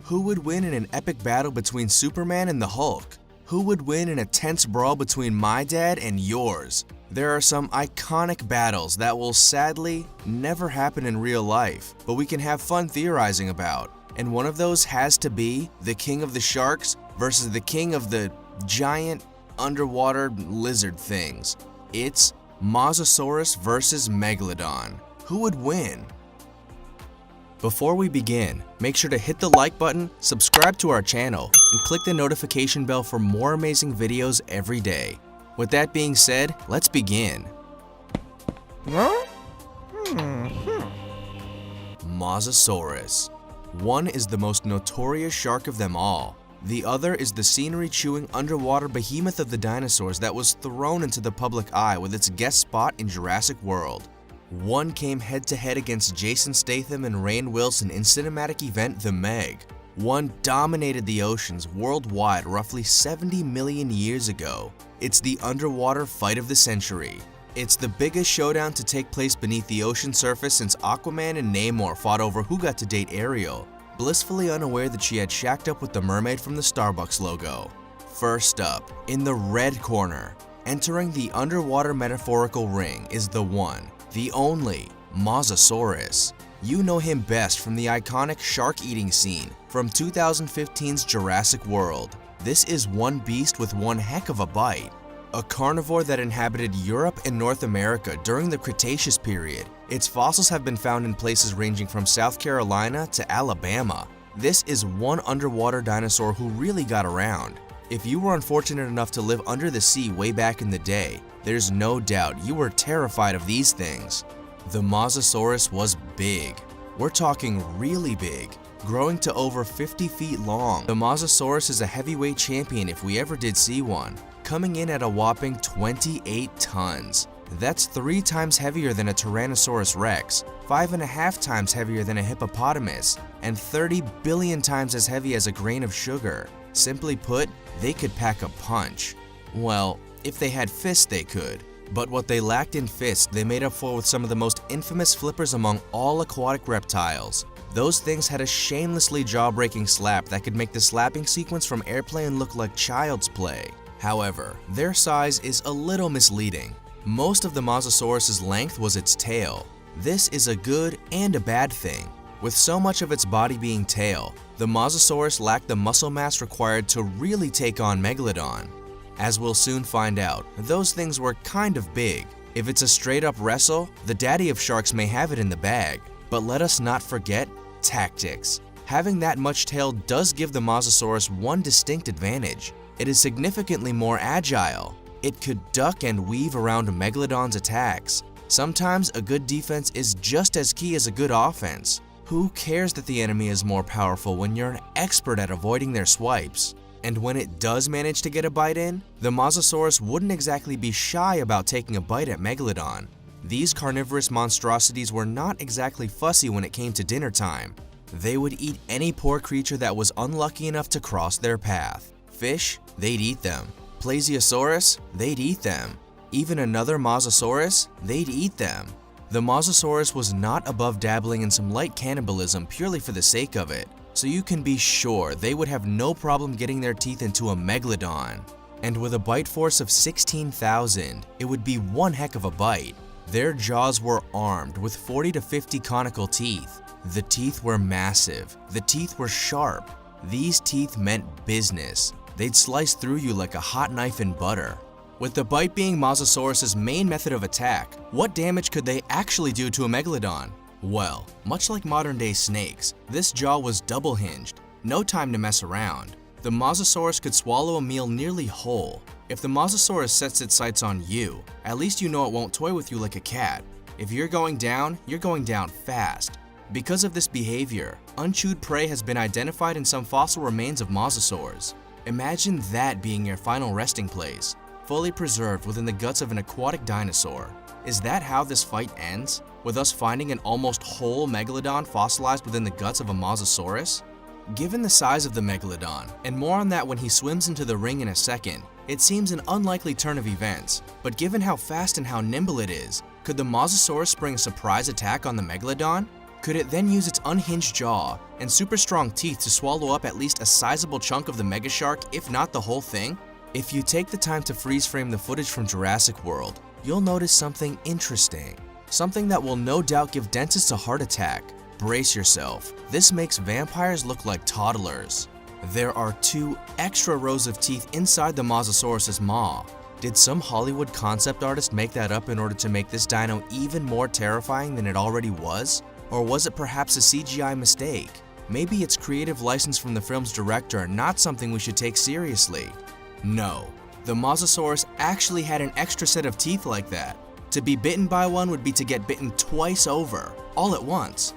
Who would win in an epic battle between Superman and the Hulk? Who would win in a tense brawl between my dad and yours? There are some iconic battles that will sadly never happen in real life, but we can have fun theorizing about. And one of those has to be the king of the sharks versus the king of the giant underwater lizard things. It's Mosasaurus versus Megalodon. Who would win? Before we begin, make sure to hit the like button, subscribe to our channel, and click the notification bell for more amazing videos every day. With that being said, let's begin. Mosasaurus. One is the most notorious shark of them all. The other is the scenery-chewing underwater behemoth of the dinosaurs that was thrown into the public eye with its guest spot in Jurassic World. One came head-to-head against Jason Statham and Rainn Wilson in cinematic event The Meg. One dominated the oceans worldwide roughly 70 million years ago. It's the underwater fight of the century. It's the biggest showdown to take place beneath the ocean surface since AQUAMAN and NAMOR fought over who got to date Ariel, blissfully unaware that she had shacked up with the mermaid from the Starbucks logo. First up, in the red corner, entering the underwater metaphorical ring is the one, the only, Mosasaurus. You know him best from the iconic shark eating scene from 2015's Jurassic World. This is one beast with one heck of a bite. A carnivore that inhabited Europe and North America during the Cretaceous period. Its fossils have been found in places ranging from South Carolina to Alabama. This is one underwater dinosaur who really got around. If you were unfortunate enough to live under the sea way back in the day, there's no doubt you were terrified of these things. The Mosasaurus was big. We're talking really big, growing to over 50 feet long. The Mosasaurus is a heavyweight champion if we ever did see one, coming in at a whopping 28 tons. That's 3 times heavier than a Tyrannosaurus Rex, 5.5 times heavier than a hippopotamus, and 30 billion times as heavy as a grain of sugar. Simply put, they could pack a punch. Well, if they had fists, they could. But what they lacked in fists, they made up for with some of the most infamous flippers among all aquatic reptiles. Those things had a shamelessly jaw-breaking slap that could make the slapping sequence from Airplane look like child's play. However, their size is a little misleading. Most of the Mosasaurus's length was its tail. This is a good and a bad thing. With so much of its body being tail, the Mosasaurus lacked the muscle mass required to really take on Megalodon. As we'll soon find out, those things were kind of big. If it's a straight-up wrestle, the daddy of sharks may have it in the bag. But let us not forget tactics. Having that much tail does give the Mosasaurus one distinct advantage. It is significantly more agile. It could duck and weave around Megalodon's attacks. Sometimes a good defense is just as key as a good offense. Who cares that the enemy is more powerful when you're an expert at avoiding their swipes? And when it does manage to get a bite in, the Mosasaurus wouldn't exactly be shy about taking a bite at Megalodon. These carnivorous monstrosities were not exactly fussy when it came to dinner time. They would eat any poor creature that was unlucky enough to cross their path. Fish, they'd eat them. Plesiosaurus, they'd eat them. Even another Mosasaurus, they'd eat them. The Mosasaurus was not above dabbling in some light cannibalism purely for the sake of it. So you can be sure they would have no problem getting their teeth into a Megalodon. And with a bite force of 16,000, it would be one heck of a bite. Their jaws were armed with 40 to 50 conical teeth. The teeth were massive. The teeth were sharp. These teeth meant business. They'd slice through you like a hot knife in butter. With the bite being Mosasaurus's main method of attack, what damage could they actually do to a Megalodon? Well, much like modern-day snakes, this jaw was double-hinged. No time to mess around. The Mosasaurus could swallow a meal nearly whole. If the Mosasaurus sets its sights on you, at least you know it won't toy with you like a cat. If you're going down fast. Because of this behavior, unchewed prey has been identified in some fossil remains of mosasaurs. Imagine that being your final resting place, fully preserved within the guts of an aquatic dinosaur. Is that how this fight ends? With us finding an almost whole Megalodon fossilized within the guts of a Mosasaurus? Given the size of the Megalodon, and more on that when he swims into the ring in a second, it seems an unlikely turn of events. But given how fast and how nimble it is, could the Mosasaurus spring a surprise attack on the Megalodon? Could it then use its unhinged jaw and super strong teeth to swallow up at least a sizable chunk of the megashark, if not the whole thing? If you take the time to freeze frame the footage from Jurassic World, you'll notice something interesting. Something that will no doubt give dentists a heart attack. Brace yourself. This makes vampires look like toddlers. There are 2 extra rows of teeth inside the Mosasaurus's maw. Did some Hollywood concept artist make that up in order to make this dino even more terrifying than it already was? Or was it perhaps a CGI mistake? Maybe it's creative license from the film's director and not something we should take seriously. No, the Mosasaurus actually had an extra set of teeth like that. To be bitten by one would be to get bitten twice over, all at once.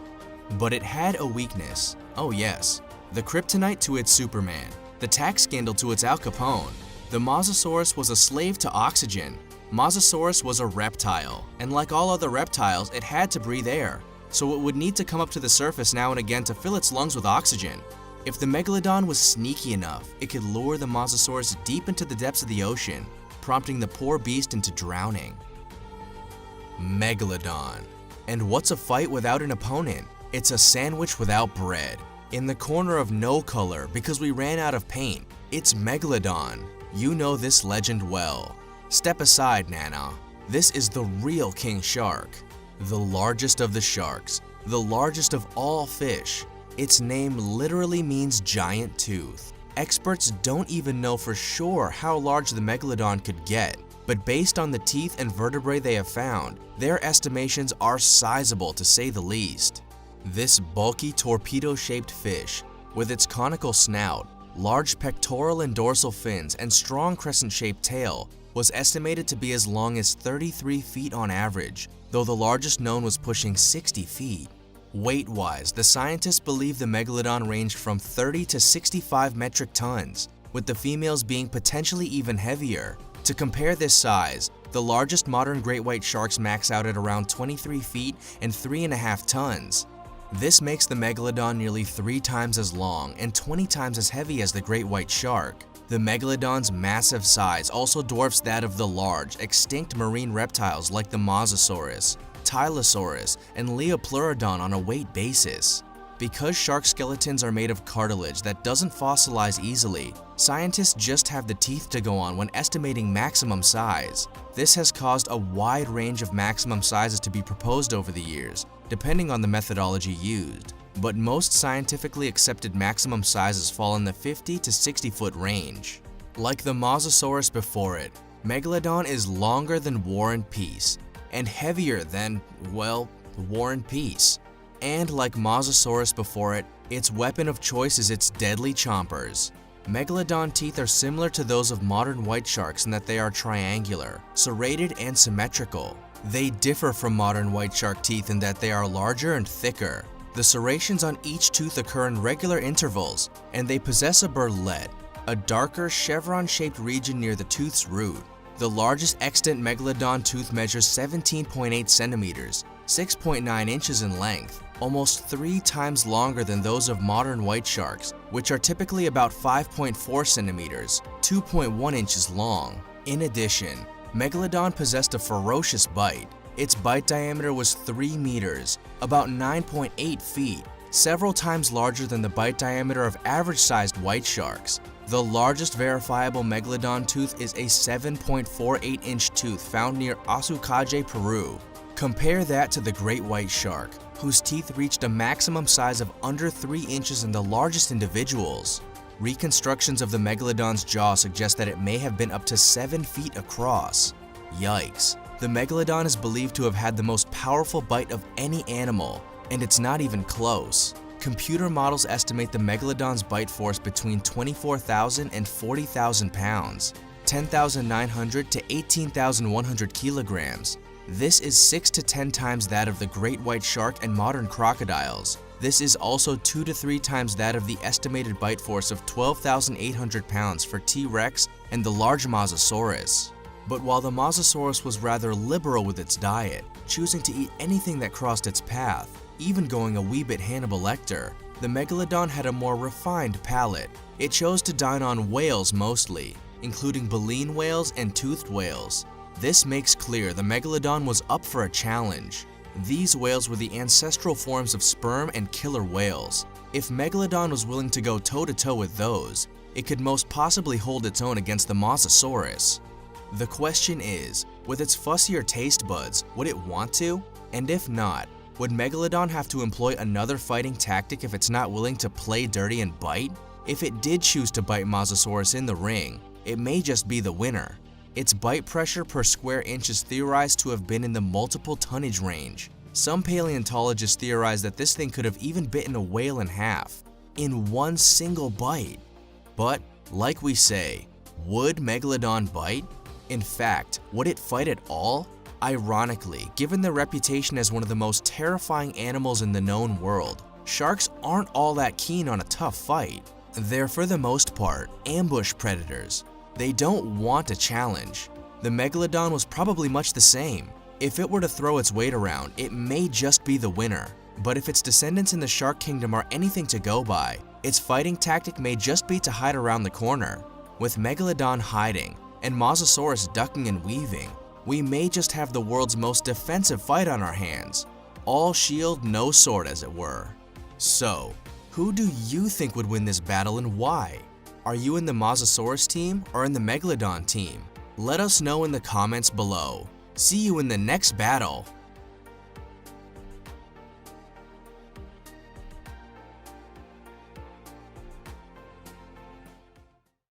But it had a weakness. Oh yes, the kryptonite to its Superman, the tax scandal to its Al Capone. The Mosasaurus was a slave to oxygen. Mosasaurus was a reptile, and like all other reptiles, it had to breathe air, so it would need to come up to the surface now and again to fill its lungs with oxygen. If the Megalodon was sneaky enough, it could lure the Mosasaurus deep into the depths of the ocean, prompting the poor beast into drowning. Megalodon. And what's a fight without an opponent? It's a sandwich without bread. In the corner of no color because we ran out of paint, it's Megalodon. You know this legend well. Step aside, Nana. This is the real king shark. The largest of the sharks. The largest of all fish. Its name literally means giant tooth. Experts don't even know for sure how large the Megalodon could get, but based on the teeth and vertebrae they have found, their estimations are sizable to say the least. This bulky torpedo-shaped fish, with its conical snout, large pectoral and dorsal fins, and strong crescent-shaped tail, was estimated to be as long as 33 feet on average, though the largest known was pushing 60 feet. Weight-wise, the scientists believe the Megalodon ranged from 30 to 65 metric tons, with the females being potentially even heavier. To compare this size, the largest modern great white sharks max out at around 23 feet and 3.5 tons. This makes the Megalodon nearly 3 times as long and 20 times as heavy as the great white shark. The Megalodon's massive size also dwarfs that of the large, extinct marine reptiles like the Mosasaurus, Tylosaurus, and LIOPLEURODON on a weight basis. Because shark skeletons are made of cartilage that doesn't fossilize easily, scientists just have the teeth to go on when estimating maximum size. This has caused a wide range of maximum sizes to be proposed over the years, depending on the methodology used. But most scientifically accepted maximum sizes fall in the 50 to 60 foot range. Like the Mosasaurus before it, Megalodon is longer than War and Peace, and heavier than, well, War and Peace. And like Mosasaurus before it, its weapon of choice is its deadly chompers. Megalodon teeth are similar to those of modern white sharks in that they are triangular, serrated, and symmetrical. They differ from modern white shark teeth in that they are larger and thicker. The serrations on each tooth occur in regular intervals, and they possess a burlette, a darker chevron-shaped region near the tooth's root. The largest extant Megalodon tooth measures 17.8 centimeters, 6.9 inches in length, almost 3 times longer than those of modern white sharks, which are typically about 5.4 centimeters, 2.1 inches long. In addition, Megalodon possessed a ferocious bite. Its bite diameter was 3 meters, about 9.8 feet, several times larger than the bite diameter of average-sized white sharks. The largest verifiable Megalodon tooth is a 7.48-inch tooth found near Asukaje, Peru. Compare that to the great white shark, whose teeth reached a maximum size of under 3 inches in the largest individuals. Reconstructions of the Megalodon's jaw suggest that it may have been up to 7 feet across. Yikes. The Megalodon is believed to have had the most powerful bite of any animal, and it's not even close. Computer models estimate the Megalodon's bite force between 24,000 and 40,000 pounds, 10,900 to 18,100 kilograms. This is 6 to 10 times that of the great white shark and modern crocodiles. This is also 2 to 3 times that of the estimated bite force of 12,800 pounds for T-Rex and the large Mosasaurus. But while the Mosasaurus was rather liberal with its diet, choosing to eat anything that crossed its path, even going a wee bit Hannibal Lecter, the Megalodon had a more refined palate. It chose to dine on whales mostly, including baleen whales and toothed whales. This makes clear the Megalodon was up for a challenge. These whales were the ancestral forms of sperm and killer whales. If Megalodon was willing to go toe-to-toe with those, it could most possibly hold its own against the Mosasaurus. The question is, with its fussier taste buds, would it want to? And if not, would Megalodon have to employ another fighting tactic if it's not willing to play dirty and bite? If it did choose to bite Mosasaurus in the ring, it may just be the winner. Its bite pressure per square inch is theorized to have been in the multiple tonnage range. Some paleontologists theorize that this thing could have even bitten a whale in half, in one single bite. But, like we say, would Megalodon bite? In fact, would it fight at all? Ironically, given their reputation as one of the most terrifying animals in the known world, sharks aren't all that keen on a tough fight. They're for the most part ambush predators. They don't want a challenge. The Megalodon was probably much the same. If it were to throw its weight around, it may just be the winner. But if its descendants in the shark kingdom are anything to go by, its fighting tactic may just be to hide around the corner. With Megalodon hiding, and Mosasaurus ducking and weaving, we may just have the world's most defensive fight on our hands. All shield, no sword, as it were. So, who do you think would win this battle and why? Are you in the Mosasaurus team or in the Megalodon team? Let us know in the comments below. See you in the next battle!